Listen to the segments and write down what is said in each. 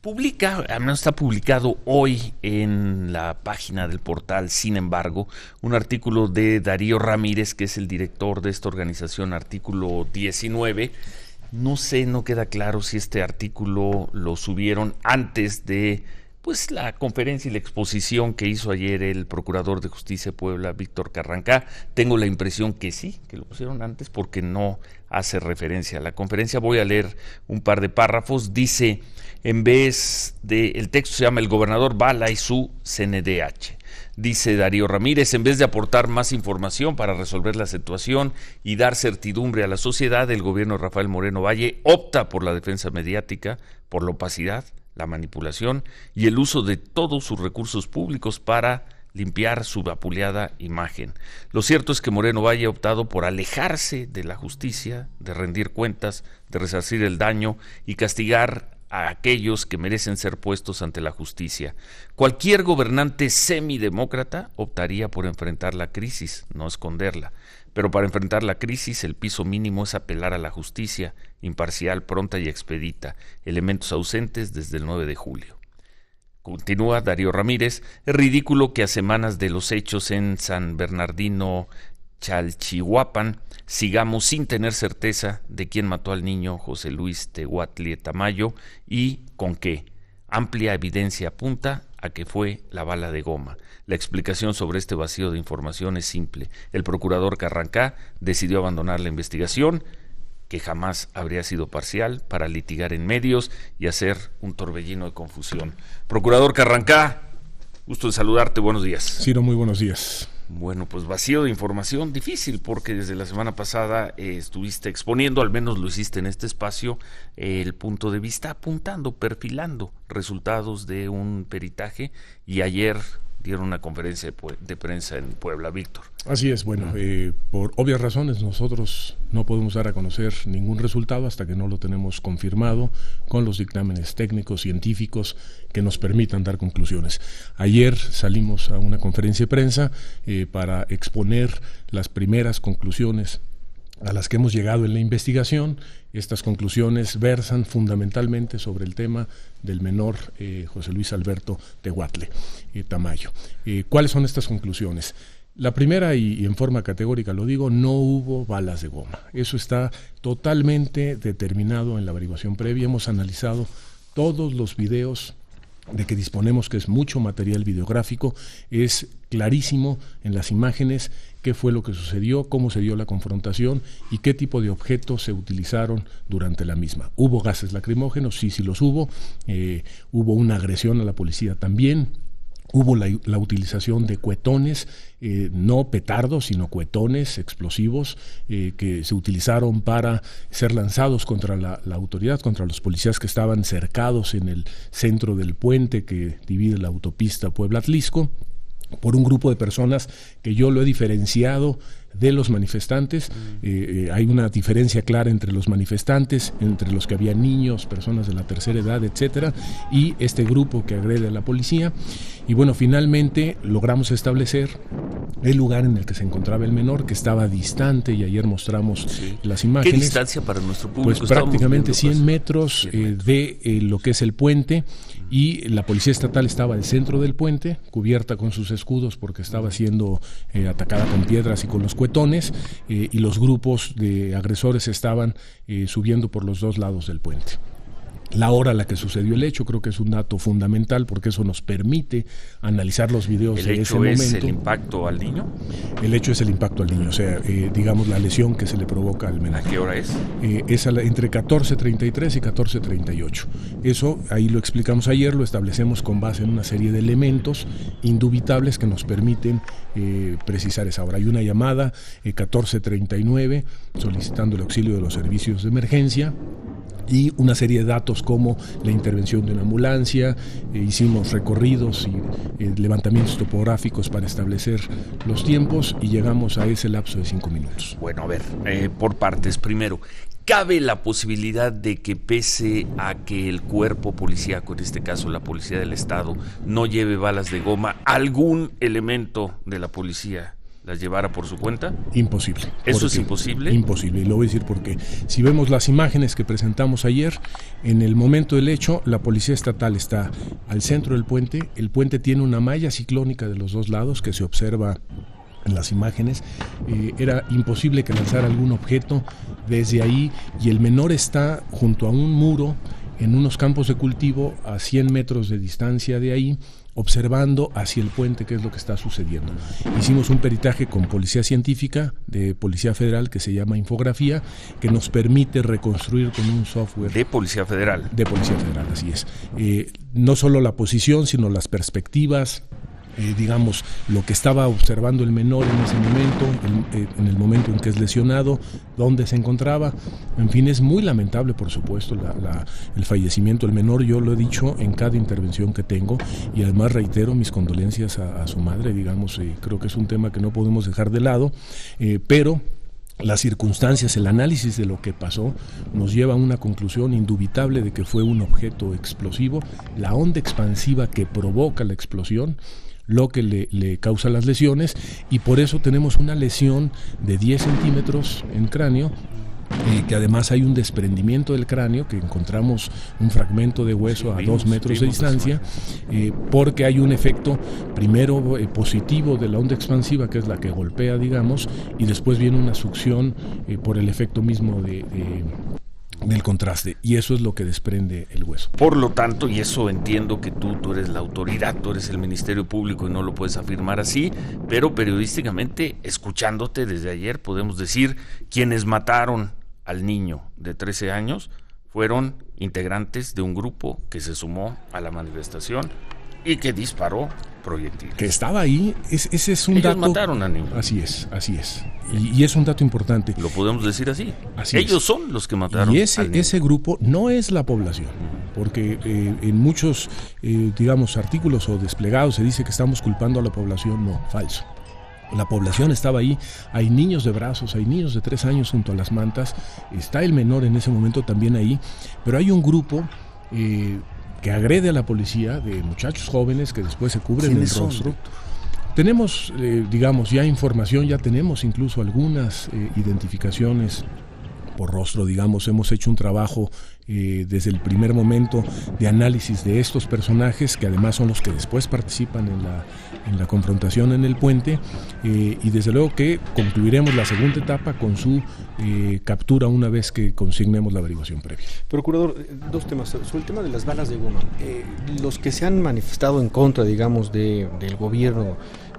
Publica, al menos está publicado hoy en la página del portal, sin embargo, un artículo de Darío Ramírez, que es el director de esta organización, Artículo 19. No sé, no queda claro si este artículo lo subieron antes de la conferencia y la exposición que hizo ayer el Procurador de Justicia de Puebla, Víctor Carrancá. Tengo la impresión que sí, que lo pusieron antes porque no hace referencia a la conferencia. Voy a leer un par de párrafos. Dice, en vez de, el texto se llama El gobernador Bala y su CNDH. Dice Darío Ramírez, en vez de aportar más información para resolver la situación y dar certidumbre a la sociedad, el gobierno de Rafael Moreno Valle opta por la defensa mediática, por la opacidad, la manipulación y el uso de todos sus recursos públicos para limpiar su vapuleada imagen. Lo cierto es que Moreno Valle ha optado por alejarse de la justicia, de rendir cuentas, de resarcir el daño y castigar a aquellos que merecen ser puestos ante la justicia. Cualquier gobernante semidemócrata optaría por enfrentar la crisis, no esconderla. Pero para enfrentar la crisis, el piso mínimo es apelar a la justicia, imparcial, pronta y expedita, elementos ausentes desde el 9 de julio. Continúa Darío Ramírez, es ridículo que a semanas de los hechos en San Bernardino Chalchihuapan sigamos sin tener certeza de quién mató al niño José Luis Tehuatli Tamayo y con qué. Amplia evidencia apunta a que fue la bala de goma. La explicación sobre este vacío de información es simple. El procurador Carrancá decidió abandonar la investigación, que jamás habría sido parcial, para litigar en medios y hacer un torbellino de confusión. Procurador Carrancá, gusto de saludarte, buenos días. Ciro, muy buenos días. Bueno, pues vacío de información, difícil, porque desde la semana pasada estuviste exponiendo, al menos lo hiciste en este espacio, el punto de vista, apuntando, perfilando resultados de un peritaje, y ayer dieron una conferencia de prensa en Puebla, Víctor. Así es, bueno, por obvias razones nosotros no podemos dar a conocer ningún resultado hasta que no lo tenemos confirmado con los dictámenes técnicos, científicos que nos permitan dar conclusiones. Ayer salimos a una conferencia de prensa para exponer las primeras conclusiones a las que hemos llegado en la investigación. Estas conclusiones versan fundamentalmente sobre el tema del menor José Luis Alberto Tehuatli Tamayo. ¿Cuáles son estas conclusiones? La primera, y en forma categórica lo digo, no hubo balas de goma. Eso está totalmente determinado en la averiguación previa. Hemos analizado todos los videos de que disponemos, que es mucho material videográfico. Es clarísimo en las imágenes qué fue lo que sucedió, cómo se dio la confrontación y qué tipo de objetos se utilizaron durante la misma. ¿Hubo gases lacrimógenos? Sí los hubo. Hubo una agresión a la policía también. Hubo la utilización de cuetones, no petardos, sino cuetones explosivos que se utilizaron para ser lanzados contra la autoridad, contra los policías que estaban cercados en el centro del puente que divide la autopista Puebla-Atlisco, por un grupo de personas que yo lo he diferenciado de los manifestantes. Hay una diferencia clara entre los manifestantes, entre los que había niños, personas de la tercera edad, etcétera, y este grupo que agrede a la policía. Y bueno, finalmente logramos establecer el lugar en el que se encontraba el menor, que estaba distante, y ayer mostramos las imágenes. ¿Qué distancia para nuestro público? Pues prácticamente 100 metros de lo que es el puente, y la policía estatal estaba al centro del puente, cubierta con sus escudos porque estaba siendo atacada con piedras y con los cuetones, y los grupos de agresores estaban subiendo por los dos lados del puente. La hora a la que sucedió el hecho creo que es un dato fundamental, porque eso nos permite analizar los videos de ese momento. ¿El hecho es el impacto al niño? El hecho es el impacto al niño, o sea, digamos la lesión que se le provoca al menor. ¿A qué hora es? Es entre 14:33 y 14:38. Eso, ahí lo explicamos ayer, lo establecemos con base en una serie de elementos indubitables que nos permiten precisar esa hora. Hay una llamada 14:39 solicitando el auxilio de los servicios de emergencia, y una serie de datos como la intervención de una ambulancia. Hicimos recorridos y levantamientos topográficos para establecer los tiempos, y llegamos a ese lapso de 5 minutos. Bueno, a ver, por partes. Primero, ¿cabe la posibilidad de que, pese a que el cuerpo policíaco, en este caso la Policía del Estado, no lleve balas de goma, algún elemento de la policía las llevara por su cuenta? Imposible. ¿Eso es imposible? Imposible, y lo voy a decir porque si vemos las imágenes que presentamos ayer, en el momento del hecho, la Policía Estatal está al centro del puente, el puente tiene una malla ciclónica de los dos lados que se observa en las imágenes, era imposible que lanzara algún objeto desde ahí, y el menor está junto a un muro en unos campos de cultivo a 100 metros de distancia de ahí, observando hacia el puente qué es lo que está sucediendo. Hicimos un peritaje con Policía Científica de Policía Federal que se llama Infografía, que nos permite reconstruir con un software. ¿De Policía Federal? De Policía Federal, así es. No solo la posición, sino las perspectivas, digamos, lo que estaba observando el menor en ese momento, en el momento en que es lesionado, dónde se encontraba. En fin, es muy lamentable, por supuesto, el fallecimiento del menor. Yo lo he dicho en cada intervención que tengo, y además reitero mis condolencias a su madre. Digamos, creo que es un tema que no podemos dejar de lado, pero las circunstancias, el análisis de lo que pasó nos lleva a una conclusión indubitable de que fue un objeto explosivo, la onda expansiva que provoca la explosión, lo que le causa las lesiones, y por eso tenemos una lesión de 10 centímetros en cráneo, que además hay un desprendimiento del cráneo, que encontramos un fragmento de hueso a 2 metros de distancia, porque hay un efecto primero positivo de la onda expansiva, que es la que golpea, digamos, y después viene una succión por el efecto mismo del contraste, y eso es lo que desprende el hueso. Por lo tanto, y eso entiendo que tú eres la autoridad, tú eres el Ministerio Público y no lo puedes afirmar así, pero periodísticamente, escuchándote desde ayer, podemos decir quienes mataron al niño de 13 años fueron integrantes de un grupo que se sumó a la manifestación y que disparó proyectiles. Que estaba ahí, ese es un Ellos dato. Ellos mataron al niño. Así es. Y es un dato importante. Lo podemos decir así. Ellos son los que mataron y al niño. Ese grupo no es la población, porque en muchos, digamos, artículos o desplegados se dice que estamos culpando a la población. No, falso. La población estaba ahí, hay niños de brazos, hay niños de 3 años junto a las mantas, está el menor en ese momento también ahí, pero hay un grupo que agrede a la policía, de muchachos jóvenes que después se cubren el rostro. Tenemos, digamos, ya información, ya tenemos incluso algunas identificaciones por rostro, digamos, hemos hecho un trabajo desde el primer momento de análisis de estos personajes, que además son los que después participan en la confrontación en el puente, y desde luego que concluiremos la segunda etapa con su captura una vez que consignemos la averiguación previa. Procurador, 2 temas. Sobre el tema de las balas de goma, los que se han manifestado en contra, digamos, del gobierno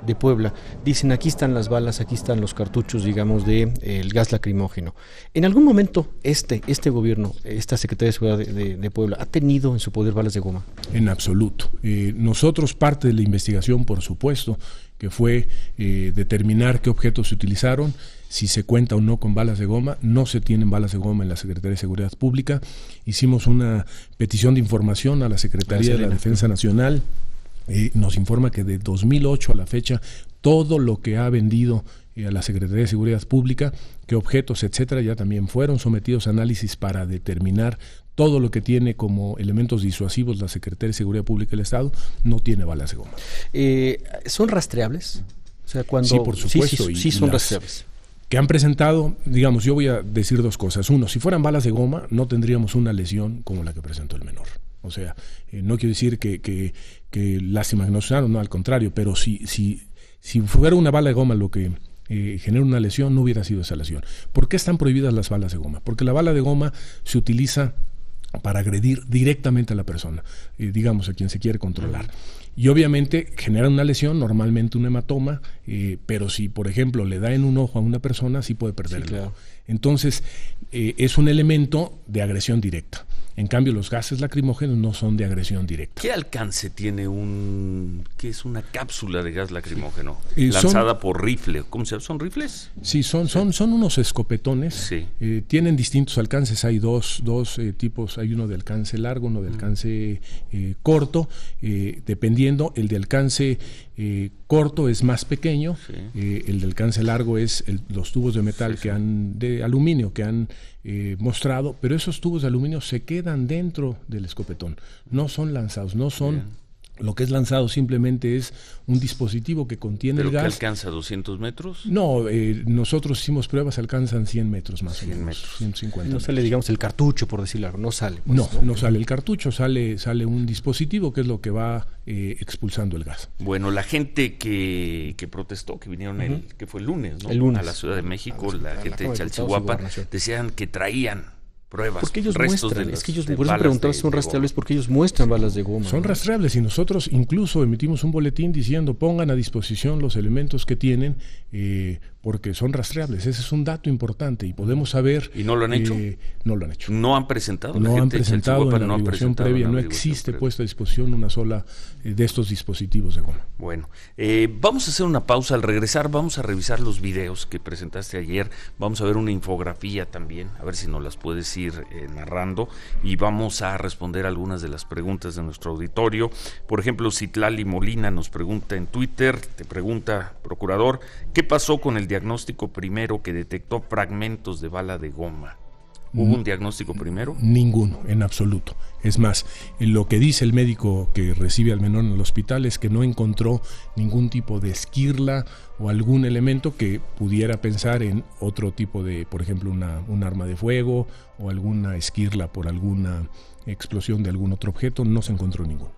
de Puebla, dicen aquí están las balas, aquí están los cartuchos, digamos, el gas lacrimógeno. ¿En algún momento este gobierno, esta Secretaría de Seguridad de Puebla, ha tenido en su poder balas de goma? En absoluto. Nosotros, parte de la investigación, por supuesto, que fue determinar qué objetos se utilizaron, si se cuenta o no con balas de goma. No se tienen balas de goma en la Secretaría de Seguridad Pública. Hicimos una petición de información a la Secretaría de la Defensa Nacional. Nos informa que de 2008 a la fecha todo lo que ha vendido a la Secretaría de Seguridad Pública, qué objetos, etcétera, ya también fueron sometidos a análisis para determinar todo lo que tiene como elementos disuasivos la Secretaría de Seguridad Pública del Estado. No tiene balas de goma. ¿Son rastreables? O sea, cuando sí, por supuesto. Sí, son rastreables. Que han presentado, digamos, yo voy a decir 2 cosas. Uno, si fueran balas de goma, no tendríamos una lesión como la que presentó el menor. O sea, no quiero decir que lástima que no se usaron, no, al contrario, pero si fuera una bala de goma lo que genera una lesión, no hubiera sido esa lesión. ¿Por qué están prohibidas las balas de goma? Porque la bala de goma se utiliza para agredir directamente a la persona, digamos, a quien se quiere controlar. Y obviamente genera una lesión, normalmente un hematoma, pero si, por ejemplo, le da en un ojo a una persona, sí puede perder el ojo. Entonces, es un elemento de agresión directa. En cambio, los gases lacrimógenos no son de agresión directa. ¿Qué alcance tiene qué es una cápsula de gas lacrimógeno? Lanzada por rifle. ¿Cómo se llama? ¿Son rifles? Sí, son unos escopetones. Sí. Tienen distintos alcances. Hay dos tipos. Hay uno de alcance largo, uno de alcance corto. Dependiendo, el de alcance corto es más pequeño. Sí. El de alcance largo es los tubos de metal de aluminio que han mostrado, pero esos tubos de aluminio se quedan dentro del escopetón, no son lanzados, no son Lo que es lanzado simplemente es un dispositivo que contiene el gas. ¿Pero que alcanza 200 metros? No, nosotros hicimos pruebas, alcanzan 100 metros más o menos. 100 metros. 150 No sale, digamos, el cartucho, por decirlo algo, no sale. Pues, no sale el cartucho, sale un dispositivo que es lo que va expulsando el gas. Bueno, la gente que protestó, que vinieron que fue el lunes, ¿no? El lunes. A la Ciudad de México, la gente de Chalchihuapan, decían que traían pruebas, porque ellos restos muestran, de es que ellos, de por eso balas preguntaba si de son goma. rastreables, porque ellos muestran balas de goma. Son rastreables y nosotros incluso emitimos un boletín diciendo pongan a disposición los elementos que tienen porque son rastreables. Ese es un dato importante y podemos saber... ¿Y no lo han hecho? No lo han hecho. ¿No han presentado? No han presentado en la no averiguación previa, no existe puesta a disposición una sola de estos dispositivos de goma. Bueno, vamos a hacer una pausa. Al regresar vamos a revisar los videos que presentaste ayer, vamos a ver una infografía también, a ver si nos las puedes ir narrando, y vamos a responder algunas de las preguntas de nuestro auditorio. Por ejemplo, Citlali Molina nos pregunta en Twitter, te pregunta, procurador, ¿qué pasó con el diagnóstico primero que detectó fragmentos de bala de goma? ¿Hubo un diagnóstico primero? Ninguno, en absoluto. Es más, lo que dice el médico que recibe al menor en el hospital es que no encontró ningún tipo de esquirla o algún elemento que pudiera pensar en otro tipo de, por ejemplo, un arma de fuego o alguna esquirla por alguna explosión de algún otro objeto. No se encontró ninguno.